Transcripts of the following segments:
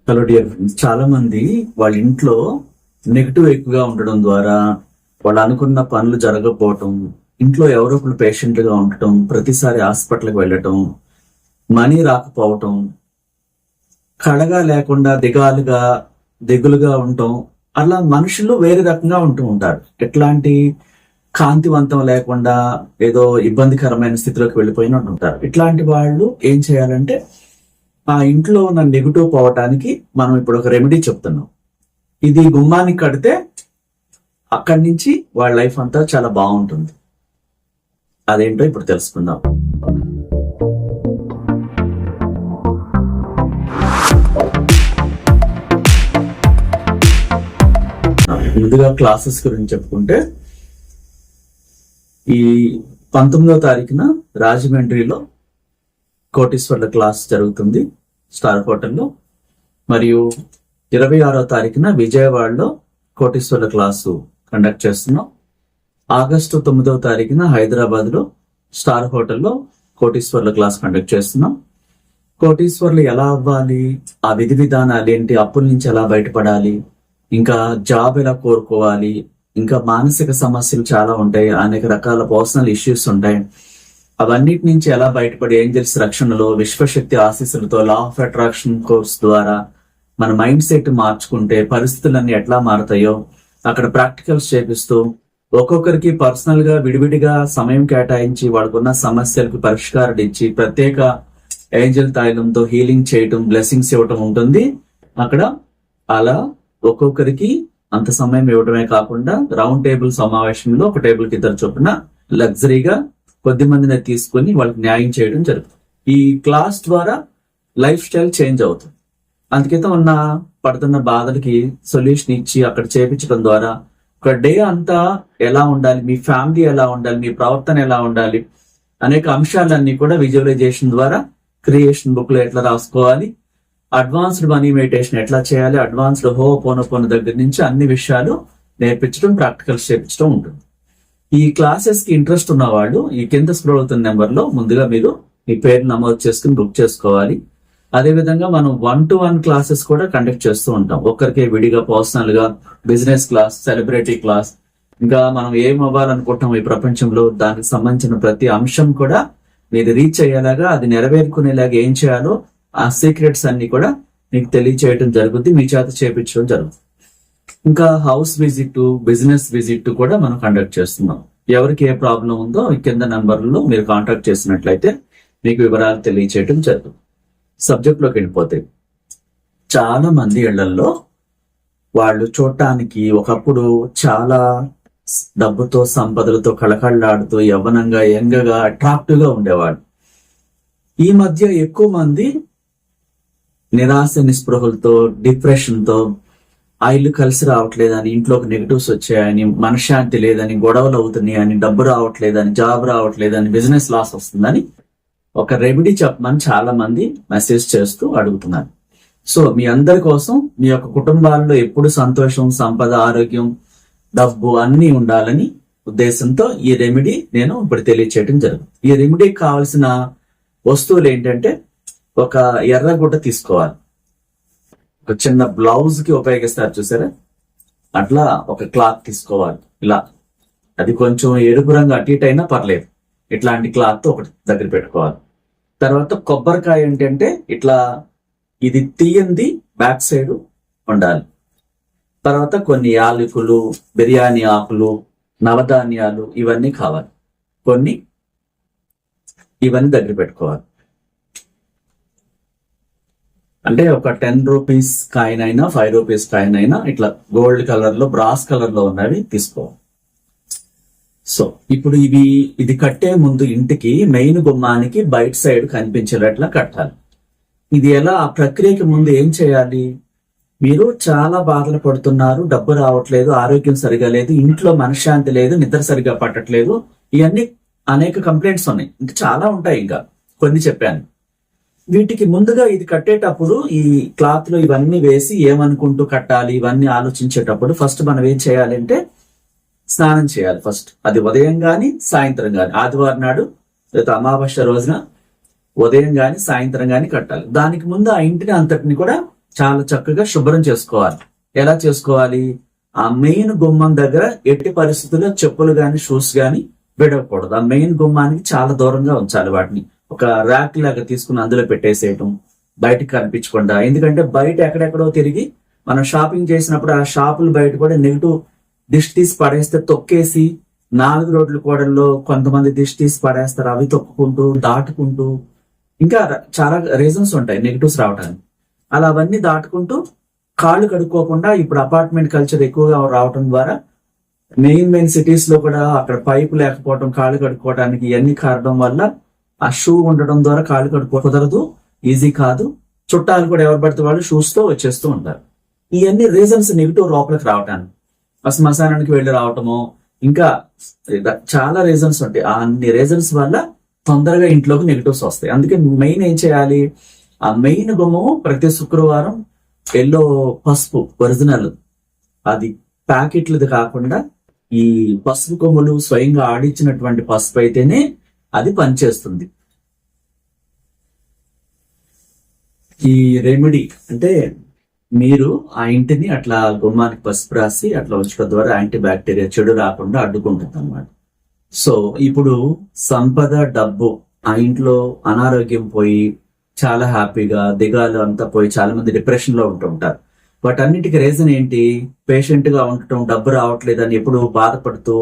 Hello dear friends, చాలా మంది వాళ్ళ ఇంట్లో నెగిటివ్ ఎక్కువగా ఉండడం ద్వారా వాళ్ళు అనుకున్న పనులు జరగకపోవటం, ఇంట్లో ఎవరో ఒకరు పేషెంట్ గా ఉండటం, ప్రతిసారి హాస్పిటల్కి వెళ్ళటం, మనీ రాకపోవటం, కళగా లేకుండా దిగులుగా ఉండటం, అలా మనుషులు వేరే రకంగా ఉంటూ ఉంటారు. ఎట్లాంటి కాంతివంతం లేకుండా ఏదో ఇబ్బందికరమైన స్థితిలోకి వెళ్ళిపోయిన ఉంటారు. ఇట్లాంటి వాళ్ళు ఏం చేయాలంటే, ఆ ఇంట్లో ఉన్న నెగిటివ్ పోవటానికి మనం ఇప్పుడు ఒక రెమెడీ చెప్తున్నాం. ఇది గుమ్మానికి కడితే అక్కడి నుంచి వాళ్ళ లైఫ్ అంతా చాలా బాగుంటుంది. అదేంటో ఇప్పుడు తెలుసుకుందాం. ముందుగా క్లాసెస్ గురించి చెప్పుకుంటే, ఈ 19వ తారీఖున రాజమండ్రిలో కోటీశ్వర్ల క్లాస్ జరుగుతుంది స్టార్ హోటల్లో. మరియు 26వ తారీఖున విజయవాడలో కోటీశ్వర్ల క్లాసు కండక్ట్ చేస్తున్నాం. ఆగస్టు 9వ తారీఖున హైదరాబాద్ లో స్టార్ హోటల్లో కోటీశ్వర్ల క్లాస్ కండక్ట్ చేస్తున్నాం. కోటీశ్వర్లు ఎలా అవ్వాలి, ఆ విధి విధానాలు ఏంటి, అప్పుల నుంచి ఎలా బయటపడాలి, ఇంకా జాబ్ ఎలా కోరుకోవాలి, ఇంకా మానసిక సమస్యలు చాలా ఉంటాయి, అనేక రకాల పర్సనల్ ఇష్యూస్ ఉంటాయి. అవన్నిటి నుంచి ఎలా బయటపడి ఏంజల్స్ రక్షణలో విశ్వశక్తి ఆశీస్సులతో లా ఆఫ్ అట్రాక్షన్ కోర్స్ ద్వారా మన మైండ్ సెట్ మార్చుకుంటే పరిస్థితులన్నీ ఎట్లా మారుతాయో అక్కడ ప్రాక్టికల్స్ చేపిస్తూ ఒక్కొక్కరికి పర్సనల్ గా విడివిడిగా సమయం కేటాయించి వాళ్ళకున్న సమస్యలకు పరిష్కారం ఇచ్చి ప్రత్యేక ఏంజల్ తైలంతో హీలింగ్ చేయటం, బ్లెస్సింగ్స్ ఇవ్వటం ఉంటుంది అక్కడ. అలా ఒక్కొక్కరికి అంత సమయం ఇవ్వడమే కాకుండా రౌండ్ టేబుల్ సమావేశంలో ఒక టేబుల్ కి ఇద్దరు చొప్పున లగ్జరీగా కొద్ది మందిని తీసుకుని వాళ్ళకి న్యాయం చేయడం జరుగుతుంది. ఈ క్లాస్ ద్వారా లైఫ్ స్టైల్ చేంజ్ అవుతుంది. అందుకైతే పడుతున్న బాధలకి సొల్యూషన్ ఇచ్చి అక్కడ చేపించడం ద్వారా ఒక డే అంతా ఎలా ఉండాలి, మీ ఫ్యామిలీ ఎలా ఉండాలి, మీ ప్రవర్తన ఎలా ఉండాలి, అనేక అంశాలన్నీ కూడా విజువలైజేషన్ ద్వారా క్రియేషన్ బుక్ లో ఎట్లా రాసుకోవాలి, అడ్వాన్స్డ్ మనీ మెడిటేషన్ ఎట్లా చేయాలి, అడ్వాన్స్డ్ హోపోనోపోనో దగ్గర నుంచి అన్ని విషయాలు నేర్పించడం, ప్రాక్టికల్స్ చేపించడం ఉంటుంది. ఈ క్లాసెస్ కి ఇంట్రెస్ట్ ఉన్న వాళ్ళు ఈ కింద స్క్రోల్ అవుతున్న నెంబర్ లో ముందుగా మీరు మీ పేరు నమోదు చేసుకుని బుక్ చేసుకోవాలి. అదేవిధంగా మనం 1-to-1 క్లాసెస్ కూడా కండక్ట్ చేస్తూ ఉంటాం. ఒక్కరికే విడిగా పర్సనల్ గా బిజినెస్ క్లాస్, సెలబ్రిటీ క్లాస్, ఇంకా మనం ఏం అవ్వాలనుకుంటాం ఈ ప్రపంచంలో దానికి సంబంధించిన ప్రతి అంశం కూడా మీరు రీచ్ అయ్యేలాగా, అది నెరవేర్చుకునేలాగా ఏం చేయాలో ఆ సీక్రెట్స్ అన్ని కూడా మీకు తెలియచేయడం జరుగుతుంది, మీ చేత చేపించడం జరుగుతుంది. ఇంకా హౌస్ విజిట్, బిజినెస్ విజిట్ కూడా మనం కండక్ట్ చేస్తున్నాం. ఎవరికి ఏ ప్రాబ్లం ఉందో ఈ కింద నంబర్లో మీరు కాంటాక్ట్ చేసినట్లయితే మీకు వివరాలు తెలియచేయడం జరుగుతుంది. సబ్జెక్ట్ లోకి వెళ్ళిపోతే, చాలా మంది ఇళ్లలో వాళ్ళు చూడటానికి ఒకప్పుడు చాలా డబ్బుతో, సంపదలతో కళకళలాడుతూ యవ్వనంగా, యంగగా, అట్రాక్టివ్ గా ఉండేవాళ్ళు. ఈ మధ్య ఎక్కువ మంది నిరాశ నిస్పృహలతో, డిప్రెషన్ తో, ఆ ఇల్లు కలిసి రావట్లేదని, ఇంట్లోకి నెగిటివ్స్ వచ్చాయని, మనశ్శాంతి లేదని, గొడవలు అవుతున్నాయని, డబ్బు రావట్లేదని, జాబ్ రావట్లేదని, బిజినెస్ లాస్ వస్తుందని ఒక రెమెడీ చెప్పమని చాలా మంది మెసేజ్ చేస్తూ అడుగుతున్నారు. సో మీ అందరి కోసం, మీ యొక్క కుటుంబాల్లో ఎప్పుడు సంతోషం, సంపద, ఆరోగ్యం, డబ్బు అన్ని ఉండాలని ఉద్దేశంతో ఈ రెమెడీ నేను ఇప్పుడు తెలియచేయడం జరుగుతుంది. ఈ రెమెడీకి కావాల్సిన వస్తువులు ఏంటంటే, ఒక ఎర్ర గుడ్డ తీసుకోవాలి. ఒక చిన్న బ్లౌజ్ కి ఉపయోగిస్తారు చూసారా, అట్లా ఒక క్లాత్ తీసుకోవాలి. ఇలా అది కొంచెం ఎరుపు రంగు అటు ఇటు అయినా పర్లేదు, ఇట్లాంటి క్లాత్ ఒకటి దగ్గర పెట్టుకోవాలి. తర్వాత కొబ్బరికాయ ఏంటంటే ఇట్లా ఇది తీయంది బ్యాక్ సైడ్ ఉండాలి. తర్వాత కొన్ని యాలకులు, బిర్యానీ ఆకులు, నవధాన్యాలు ఇవన్నీ కావాలి. ఇవన్నీ దగ్గర పెట్టుకోవాలి. అంటే ఒక 10 రూపీస్ కాయిన్ అయినా, 5 రూపీస్ కాయిన్ అయినా ఇట్లా గోల్డ్ కలర్ లో, బ్రాస్ కలర్ లో ఉన్నవి తీసుకోవాలి. సో ఇప్పుడు ఇది కట్టే ముందు ఇంటికి మెయిన్ గుమ్మానికి బయట సైడ్ కనిపించేటట్లా కట్టాలి. ఇది ఎలా, ఆ ప్రక్రియకి ముందు ఏం చేయాలి, మీరు చాలా బాధలు పడుతున్నారు, డబ్బు రావట్లేదు, ఆరోగ్యం సరిగా లేదు, ఇంట్లో మనశ్శాంతి లేదు, నిద్ర సరిగా పట్టట్లేదు, ఇవన్నీ అనేక కంప్లైంట్స్ ఉన్నాయి, ఇంకా చాలా ఉంటాయి, ఇంకా కొన్ని చెప్పాను. వీటికి ముందుగా ఇది కట్టేటప్పుడు ఈ క్లాత్ లో ఇవన్నీ వేసి ఏమనుకుంటూ కట్టాలి ఇవన్నీ ఆలోచించేటప్పుడు ఫస్ట్ మనం ఏం చేయాలంటే స్నానం చేయాలి. ఫస్ట్ అది ఉదయం గాని, సాయంత్రం గాని, ఆదివారం నాడు లేదా అమావాస్య రోజున ఉదయం గాని, సాయంత్రం గాని కట్టాలి. దానికి ముందు ఆ ఇంటిని అంతటిని కూడా చాలా చక్కగా శుభ్రం చేసుకోవాలి. ఎలా చేసుకోవాలి? ఆ మెయిన్ గుమ్మం దగ్గర ఎట్టి పరిస్థితుల్లో చెప్పులు గాని షూస్ గాని విడవకూడదు. ఆ మెయిన్ గుమ్మానికి చాలా దూరంగా ఉంచాలి. వాటిని ఒక ర్యాక్ లాగా తీసుకుని అందులో పెట్టేసేయటం, బయటకు కనిపించకుండా. ఎందుకంటే బయట ఎక్కడెక్కడో తిరిగి మనం షాపింగ్ చేసినప్పుడు ఆ షాపులు బయట కూడా నెగిటివ్ దిష్టి తీసి పడేస్తే, తొక్కేసి 4 రోడ్ల కూడల్లో కొంతమంది దిష్టి తీసి పడేస్తారు. అవి తొక్కుకుంటూ దాటుకుంటూ ఇంకా చాలా రీజన్స్ ఉంటాయి నెగిటివ్స్ రావడానికి. అలా అవన్నీ దాటుకుంటూ కాళ్ళు కడుక్కోకుండా, ఇప్పుడు అపార్ట్మెంట్ కల్చర్ ఎక్కువగా రావటం ద్వారా మెయిన్ సిటీస్ లో కూడా అక్కడ పైపు లేకపోవడం, కాళ్ళు కడుక్కోవడానికి ఇవన్నీ కారణం వల్ల ఆ షూ ఉండడం ద్వారా కాళ్ళు కడుక్కో కుదరదు, ఈజీ కాదు. చుట్టాలు కూడా ఎవరు పడితే వాళ్ళు షూస్ తో వచ్చేస్తూ ఉంటారు. ఇవన్నీ రీజన్స్ నెగిటివ్ లోపలికి రావటానికి. శ్మశానానికి వెళ్ళి రావటము, ఇంకా చాలా రీజన్స్ ఉంటాయి. ఆ అన్ని రీజన్స్ వల్ల తొందరగా ఇంట్లోకి నెగిటివ్స్ వస్తాయి. అందుకే మెయిన్ ఏం చేయాలి? ఆ మెయిన్ గుమ్మము ప్రతి శుక్రవారం ఎల్లో పసుపు ఒరిజినల్, అది ప్యాకెట్లది కాకుండా ఈ పసుపు కొమ్ములు స్వయంగా ఆడించినటువంటి పసుపు అయితేనే అది పనిచేస్తుంది. ఈ రెమెడీ అంటే మీరు ఆ ఇంటిని అట్లా గుమ్మానికి పసుపు రాసి అట్లా ఉంచడం ద్వారా యాంటీ బ్యాక్టీరియా చెడు రాకుండా అడ్డుకుంటుంది అన్నమాట. సో ఇప్పుడు సంపద, డబ్బు, ఆ ఇంట్లో అనారోగ్యం పోయి చాలా హ్యాపీగా దిగాలు అంతా పోయి చాలా మంది డిప్రెషన్ లో ఉంటుంటారు. వాటన్నిటికీ రీజన్ ఏంటి? పేషెంట్ గా ఉండటం, డబ్బు రావట్లేదని ఎప్పుడు బాధపడుతూ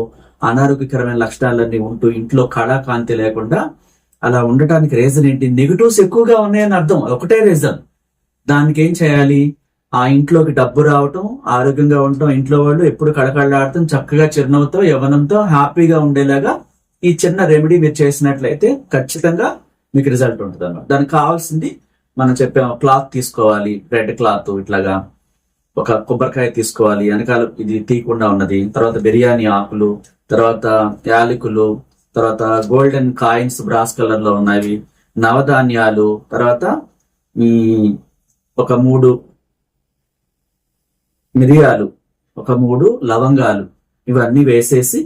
అనారోగ్యకరమైన లక్షణాలన్నీ ఉంటూ ఇంట్లో కళాకాంతి లేకుండా అలా ఉండటానికి రీజన్ ఏంటి? నెగిటివ్స్ ఎక్కువగా ఉన్నాయని అర్థం. ఒకటే రీజన్. దానికి ఏం చేయాలి? ఆ ఇంట్లోకి డబ్బు రావటం, ఆరోగ్యంగా ఉండటం, ఇంట్లో వాళ్ళు ఎప్పుడు కళకళలాడటం, చక్కగా చిరునవ్వుతో యవ్వనంతో హ్యాపీగా ఉండేలాగా ఈ చిన్న రెమెడీ మీరు చేసినట్లయితే ఖచ్చితంగా మీకు రిజల్ట్ ఉంటుంది అన్నమాట. దానికి కావాల్సింది మనం చెప్పాము, క్లాత్ తీసుకోవాలి, రెడ్ క్లాత్, ఇట్లాగా ఒక కొబ్బరికాయ తీసుకోవాలి, వెనకాల ఇది తీయకుండా ఉన్నది, తర్వాత బిర్యానీ ఆకులు, తర్వాత యాలకులు, తర్వాత గోల్డెన్ కాయిన్స్ బ్రాస్ కలర్ లో ఉన్నవి, నవధాన్యాలు, తర్వాత ఈ ఒక 3 మిరియాలు, ఒక 3 లవంగాలు, ఇవన్నీ వేసేసి,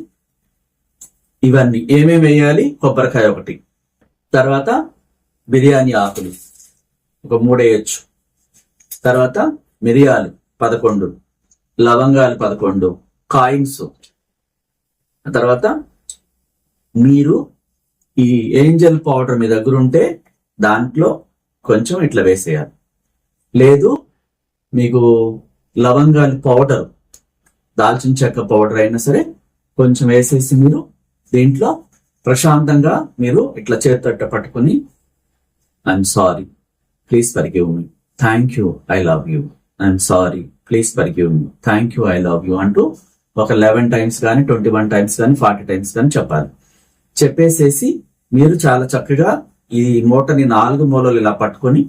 ఇవన్నీ ఏమేమి వేయాలి? కొబ్బరికాయ ఒకటి, తర్వాత బిర్యానీ ఆకులు ఒక 3 వేయచ్చు, తర్వాత మిరియాలు 11, లవంగాలు 11, కాయిన్స్, తర్వాత మీరు ఈ ఏంజల్ పౌడర్ మీ దగ్గర ఉంటే దాంట్లో కొంచెం ఇట్లా వేసేయాలి. లేదు మీకు లవంగాల పౌడర్, దాల్చిన చెక్క పౌడర్ అయినా సరే కొంచెం వేసేసి మీరు దీంట్లో ప్రశాంతంగా మీరు ఇట్లా చేతట్ట పట్టుకుని, I'm sorry, please forgive me, thank you, I love you, I'm sorry, please forgive me, thank you, I love you అంటూ ఒక 11 టైమ్స్ కానీ 21 టైమ్స్ కానీ 40 టైమ్స్ కానీ చెప్పాలి. చెప్పేసేసి మీరు చాలా చక్కగా ఈ మూటని 4 మూలలు ఇలా పట్టుకొని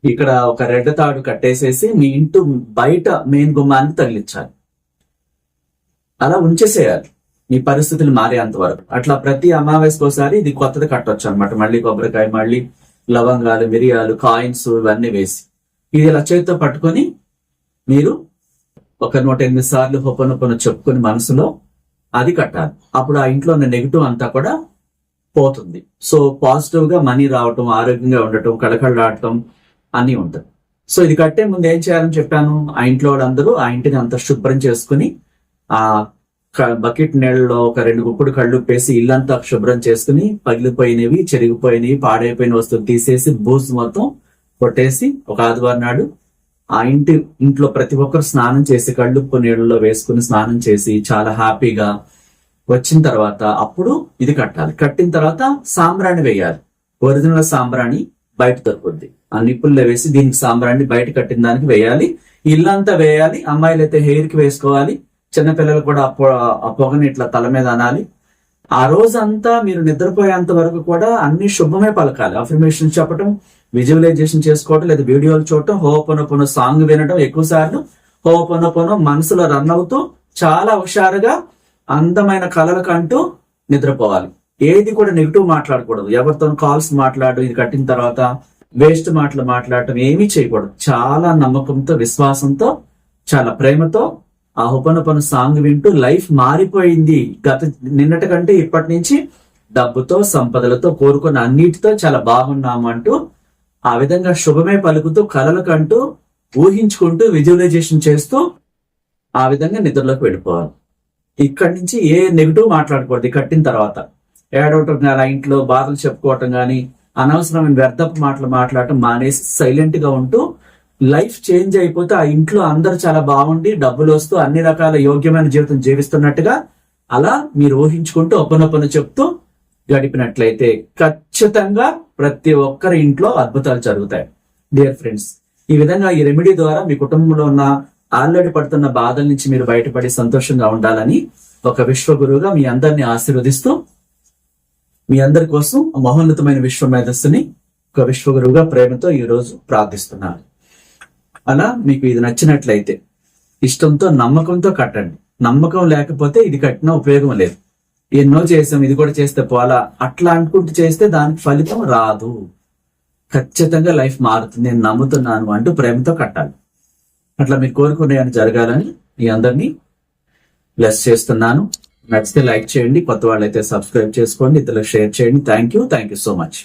ఇక్కడ ఒక రెడ్ తాడు కట్టేసేసి మీ ఇంటి బయట మెయిన్ గుమ్మానికి తగిలించాలి. అలా ఉంచేసేయాలి మీ పరిస్థితులు మారేంత వరకు. అట్లా ప్రతి అమావాస్యకి ఒకసారి ఇది కొత్తది కట్టొచ్చు అనమాట. మళ్ళీ కొబ్బరికాయ, మళ్ళీ లవంగాలు, మిరియాలు, కాయిన్స్ ఇవన్నీ వేసి ఇది ఇలా చేతితో పట్టుకొని మీరు ఒక 108 సార్లు హొప్పనొప్పను చెప్పుకొని మనసులో అది కట్టాలి. అప్పుడు ఆ ఇంట్లో ఉన్న నెగిటివ్ అంతా కూడా పోతుంది. సో పాజిటివ్ గా మనీ రావటం, ఆరోగ్యంగా ఉండటం, కళకళలాడటం అన్నీ ఉంటుంది. సో ఇది కట్టే ముందు ఏం చేయాలని చెప్పాను? ఆ ఇంట్లో వాళ్ళందరూ ఆ ఇంటిని అంతా శుభ్రం చేసుకుని ఆ బకెట్ నీళ్ళలో ఒక 2 గుప్పుడు కళ్ళుప్పేసి ఇల్లంతా శుభ్రం చేసుకుని పగిలిపోయినవి, చెరిగిపోయినవి, పాడైపోయిన వస్తువులు తీసేసి బూజు మొత్తం కొట్టేసి ఒక ఆదివారం నాడు ఆ ఇంట్లో ప్రతి ఒక్కరు స్నానం చేసి కళ్ళుప్పు నీళ్ళలో వేసుకుని స్నానం చేసి చాలా హ్యాపీగా వచ్చిన తర్వాత అప్పుడు ఇది కట్టాలి. కట్టిన తర్వాత సాంబ్రాణి వేయాలి. ఒరిజినల్ సాంబ్రాణి బయట దొరుకుద్ది. ఆ నిప్పుల్లో వేసి దీనికి సాంబ్రాణి బయట కట్టిన దానికి వేయాలి. ఇల్లంతా వేయాలి. అమ్మాయిలు అయితే హెయిర్ కి వేసుకోవాలి. చిన్నపిల్లలు కూడా ఆ పొగని ఇట్లా తల మీద అనాలి. ఆ రోజంతా మీరు నిద్రపోయేంత వరకు కూడా అన్ని శుభమే పలకాలి. అఫర్మేషన్ చెప్పడం, విజువలైజేషన్ చేసుకోవటం, లేదా వీడియోలు చూడటం, హోపనొపన సాంగ్ వినడం, ఎక్కువ సార్లు హోపనొపన మనసులో రన్ అవుతూ చాలా హుషారుగా అందమైన కలలు కంటూ నిద్రపోవాలి. ఏది కూడా నెగిటివ్ మాట్లాడకూడదు. ఎవరితో కాల్స్ మాట్లాడడం, ఇది కట్టిన తర్వాత వేస్ట్ మాటలు మాట్లాడటం ఏమీ చేయకూడదు. చాలా నమ్మకంతో, విశ్వాసంతో, చాలా ప్రేమతో ఆ హుపనొపన సాంగ్ వింటూ లైఫ్ మారిపోయింది, నిన్నటి కంటే ఇప్పటి నుంచి డబ్బుతో, సంపదలతో, కోరుకున్న అన్నిటితో చాలా బాగున్నాము అంటూ ఆ విధంగా శుభమే పలుకుతూ కలలు కంటూ ఊహించుకుంటూ విజువలైజేషన్ చేస్తూ ఆ విధంగా నిద్రలోకి వెళ్ళిపోవాలి. ఇక్కడి నుంచి ఏ నెగిటివ్ మాట్లాడకూడదు. కట్టిన తర్వాత ఏడవటం కానీ, ఇంట్లో బాధలు చెప్పుకోవటం కానీ, అనవసరమైన వ్యర్థపు మాటలు మాట్లాడటం మానేసి సైలెంట్ గా ఉంటూ లైఫ్ చేంజ్ అయిపోతే ఆ ఇంట్లో అందరు చాలా బాగుండి డబ్బులు వస్తూ అన్ని రకాల యోగ్యమైన జీవితం జీవిస్తున్నట్టుగా అలా మీరు ఊహించుకుంటూ ఒప్పనొప్పను చెప్తూ గడిపినట్లయితే ఖచ్చితంగా ప్రతి ఒక్కరి ఇంట్లో అద్భుతాలు జరుగుతాయి. డియర్ ఫ్రెండ్స్, ఈ విధంగా ఈ రెమెడీ ద్వారా మీ కుటుంబంలో ఉన్న ఆల్రెడీ పడుతున్న బాధల నుంచి మీరు బయటపడి సంతోషంగా ఉండాలని ఒక విశ్వగురువుగా మీ అందరిని ఆశీర్వదిస్తూ మీ అందరి కోసం మహోన్నతమైన విశ్వ మేధస్సుని ఒక విశ్వగురువుగా ప్రేమతో ఈ రోజు ప్రార్థిస్తున్నాను. అలా మీకు ఇది నచ్చినట్లయితే ఇష్టంతో నమ్మకంతో కట్టండి. నమ్మకం లేకపోతే ఇది కట్టినా ఉపయోగం లేదు. ఎన్నో చేసాం, ఇది కూడా చేస్తే పోలా అట్లా అనుకుంటూ చేస్తే దానికి ఫలితం రాదు. ఖచ్చితంగా లైఫ్ మారుతుంది, నేను నమ్ముతున్నాను అంటూ ప్రేమతో కట్టాలి. అట్లా మీరు కోరుకునేవి జరగాలని మీ అందరినీ బ్లెస్ చేస్తున్నాను. నచ్చితే లైక్ చేయండి, కొత్త వాళ్ళైతే సబ్స్క్రైబ్ చేసుకోండి, ఇతరులకు షేర్ చేయండి. Thank you so much.